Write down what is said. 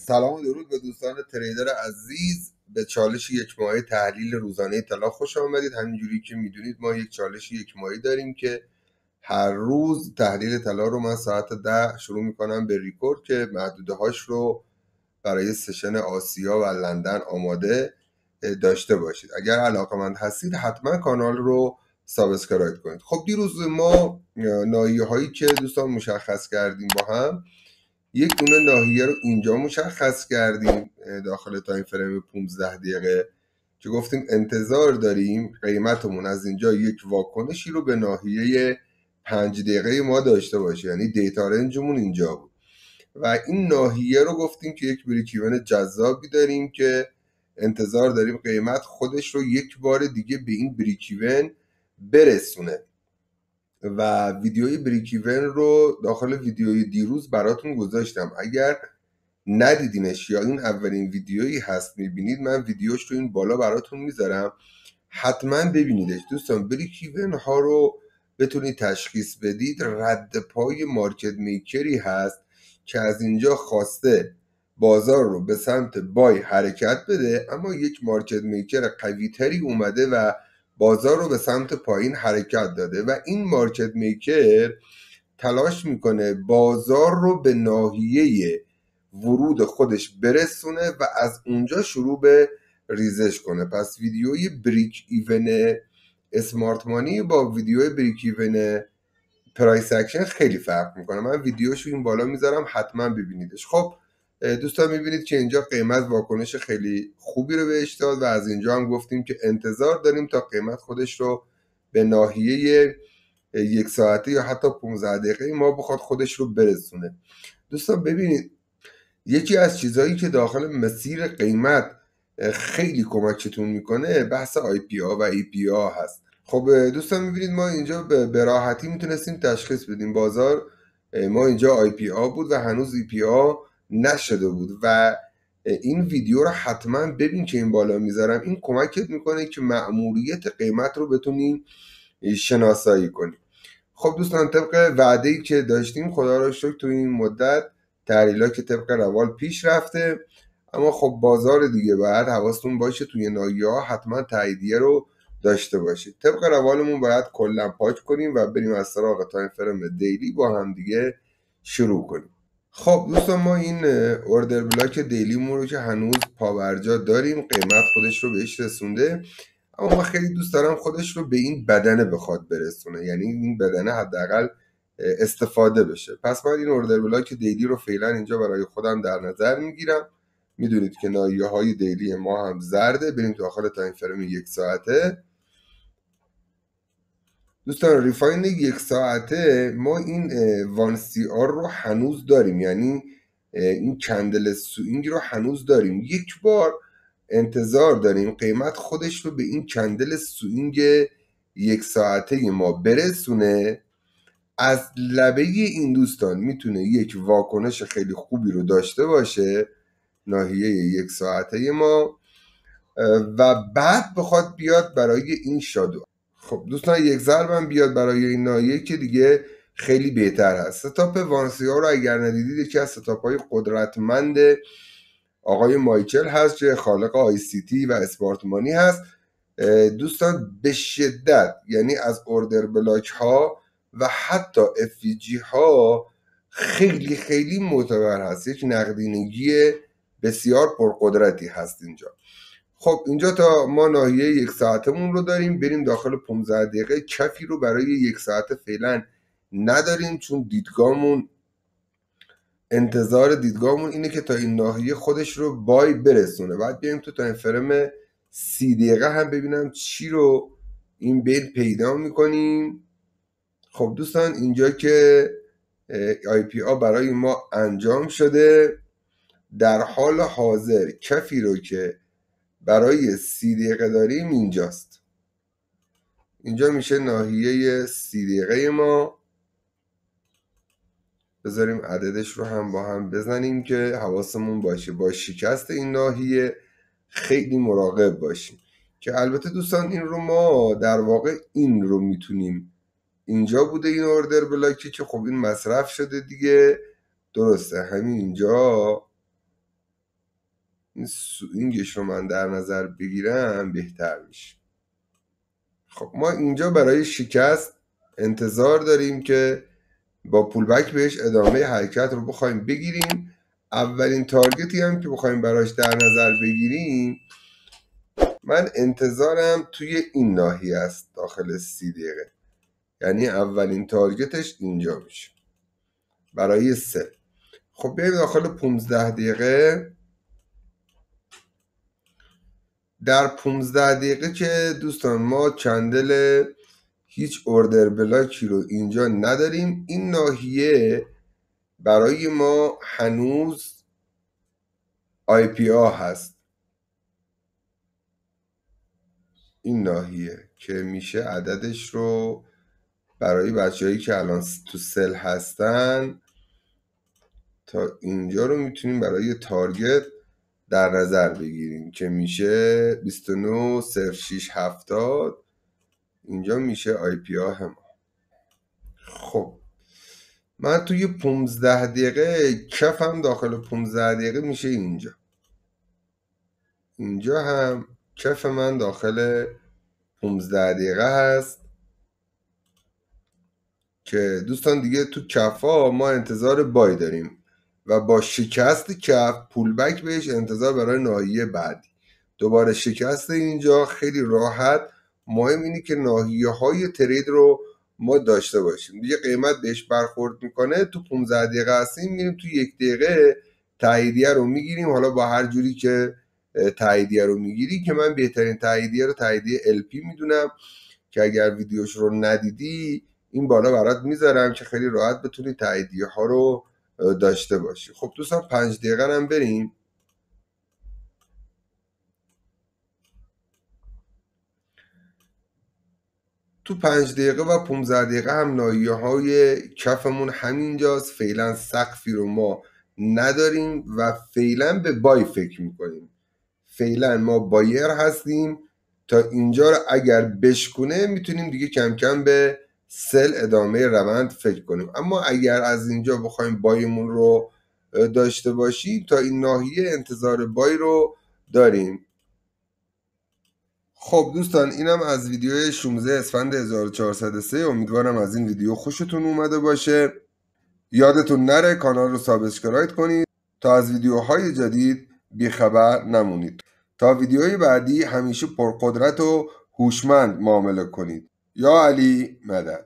سلام و درود به دوستان تریدر عزیز. به چالش یک ماهه تحلیل روزانه طلا خوش آمدید. همینجوری که میدونید ما یک چالش یک ماهه داریم که هر روز تحلیل طلا رو من ساعت 10 شروع میکنم به ریکورد که محدوده هاش رو برای سشن آسیا و لندن آماده داشته باشید. اگر علاقه‌مند هستید حتما کانال رو سابسکرایب کنید. خب دیروز ما ناحیه هایی که دوستان مشخص کردیم با هم، یک دونه ناحیه رو اینجا مشخص کردیم داخل تایم فریم 15 دقیقه که گفتیم انتظار داریم قیمتمون از اینجا یک واکنشی رو به ناحیه 5 دقیقه ما داشته باشه، یعنی دیتا رنجمون اینجا بود و این ناحیه رو گفتیم که یک بریک ایون جذابی داریم که انتظار داریم قیمت خودش رو یک بار دیگه به این بریک ایون برسونه و ویدیوی بریک ایون رو داخل ویدیوی دیروز براتون گذاشتم. اگر ندیدینش یا این اولین ویدیویی هست میبینید، من ویدیوش رو این بالا براتون میذارم، حتما ببینیدش دوستان. بریک ایون ها رو بتونید تشخیص بدید. رد پای مارکت میکری هست که از اینجا خواسته بازار رو به سمت بای حرکت بده، اما یک مارکت میکر قوی تری اومده و بازار رو به سمت پایین حرکت داده و این مارکت میکر تلاش میکنه بازار رو به ناحیه ورود خودش برسونه و از اونجا شروع به ریزش کنه. پس ویدیوی بریک ایون اسمارت مانی با ویدیوی بریک ایون پرایس اکشن خیلی فرق میکنه. من ویدیوشو این بالا میذارم، حتما ببینیدش. خب دوستان میبینید که اینجا قیمت واکنش خیلی خوبی رو بهش داد و از اینجا هم گفتیم که انتظار داریم تا قیمت خودش رو به ناحیه یک ساعته یا حتی 15 دقیقه ما بخواد خودش رو برسونه. دوستان ببینید، یکی از چیزهایی که داخل مسیر قیمت خیلی کمکتون میکنه بحث IPO و EPO هست. خب دوستان میبینید ما اینجا به راحتی میتونستیم تشخیص بدیم بازار ما اینجا IPO بود و هنوز EPO نشده بود و این ویدیو رو حتما ببین که این بالا میذارم. این کمکت میکنه که مأموریت قیمت رو بتونیم شناسایی کنیم. خب دوستان طبق وعده‌ای که داشتیم خدا رو شکر تو این مدت تحلیل‌ها که طبق روال پیش رفته، اما خب بازار دیگه باید حواستون باشه توی ناحیه‌ها حتما تاییدیه رو داشته باشید. طبق روالمون باید کلا پاک کنیم و بریم از سراغ تایم فریم دیلی با هم دیگه شروع کنیم. خب دوستان ما این اوردر بلاک دیلیمون رو که هنوز پابرجا داریم، قیمت خودش رو بهش رسونده، اما من خیلی دوست دارم خودش رو به این بدنه بخواد برسونه، یعنی این بدنه حداقل استفاده بشه. پس من این اوردر بلاک دیلی رو فعلا اینجا برای خودم در نظر میگیرم. میدونید که ناحیه های دیلی ما هم زرده. بریم داخل تایم فریم یک ساعته. دوستان ریفاین یک ساعته ما این وان سی آر رو هنوز داریم، یعنی این کندل سوینگ رو هنوز داریم. یک بار انتظار داریم قیمت خودش رو به این کندل سوینگ یک ساعته ما برسونه. از لبه این دوستان میتونه یک واکنش خیلی خوبی رو داشته باشه ناحیه یک ساعته ما و بعد بخواد بیاد برای این شادو. خب دوستان یک ضربم بیاد برای این ناحیه که دیگه خیلی بهتر هست. ستاپ وانسیا رو اگر ندیدید یکی از ستاپ های قدرتمند آقای مایکل هست که خالق آی سی تی و اسمارت مانی هست. دوستان به شدت یعنی از اوردر بلاک ها و حتی افیجی ها خیلی خیلی معتبر هست. یک نقدینگی بسیار پرقدرتی هست اینجا. خب اینجا تا ما ناحیه یک ساعتمون رو داریم. بریم داخل 15 دقیقه. کفی رو برای یک ساعت فعلا نداریم چون دیدگاهمون، انتظار دیدگاهمون اینه که تا این ناحیه خودش رو بای برسونه. بعد بیایم تو تایم فریم 30 دقیقه هم ببینم چی رو این بین پیدا میکنیم. خب دوستان اینجا که IPO برای ما انجام شده، در حال حاضر کفی رو که برای 30 دقیقه داریم اینجاست. اینجا میشه ناحیه 30 دقیقه ما. بذاریم عددش رو هم با هم بزنیم که حواسمون باشه. با شکست این ناحیه خیلی مراقب باشیم که البته دوستان این رو ما در واقع این رو میتونیم، اینجا بوده این اوردر بلاکی که خب این مصرف شده دیگه، درسته، همین اینجا این گش رو من در نظر بگیرم بهتر میشه. خب ما اینجا برای شکست انتظار داریم که با پولبک بهش ادامه حرکت رو بخوایم بگیریم. اولین تارگتی هم که بخوایم براش در نظر بگیریم، من انتظارم توی این ناحیه است داخل 30 دقیقه، یعنی اولین تارگتش اینجا میشه برای 3. خب بریم داخل 15 دقیقه. در 15 دقیقه که دوستان ما کندل هیچ اوردر بلاکی رو اینجا نداریم. این ناحیه برای ما هنوز IPA هست. این ناحیه که میشه عددش رو برای بچه‌هایی که الان تو سل هستن تا اینجا رو میتونیم برای تارگت در نظر بگیریم که میشه 29.0670. اینجا میشه IPA هم. خب من توی 15 دقیقه کفم داخل 15 دقیقه میشه اینجا هم کف من داخل 15 دقیقه هست که دوستان دیگه تو کفا ما انتظار بای داریم و با شکست کف پولبک بهش انتظار برای ناحیه بعدی. دوباره شکست اینجا خیلی راحت. مهم اینه که ناحیه های ترید رو ما داشته باشیم. دیگه قیمت بهش برخورد میکنه. تو 15 دقیقه هستیم میریم تو 1 دقیقه تاییدیه رو میگیریم. حالا با هر جوری که تاییدیه رو میگیری، که من بهترین تاییدیه رو تاییدیه LP میدونم که اگر ویدیوش رو ندیدی این بالا برات میذارم که خیلی راحت بتونی تاییدیه ها رو داشته باشی. خب دوستان 5 دقیقه هم بریم. تو 5 دقیقه و 15 دقیقه هم ناحیه های کفمون همینجاست. فعلا سقفی رو ما نداریم و فعلا به بای فکر میکنیم. فعلا ما بایر هستیم تا اینجا رو اگر بشکنه میتونیم دیگه کم کم به سل ادامه روند فکر کنیم. اما اگر از اینجا بخوایم بایمون رو داشته باشیم تا این ناحیه انتظار بای رو داریم. خب دوستان اینم از ویدیو 16 اسفند 1403. امیدوارم از این ویدیو خوشتون اومده باشه. یادتون نره کانال رو سابسکرایب کنید تا از ویدیوهای جدید بیخبر نمونید. تا ویدیوهای بعدی همیشه پرقدرت و هوشمند معامله کنید. یا علی مدد.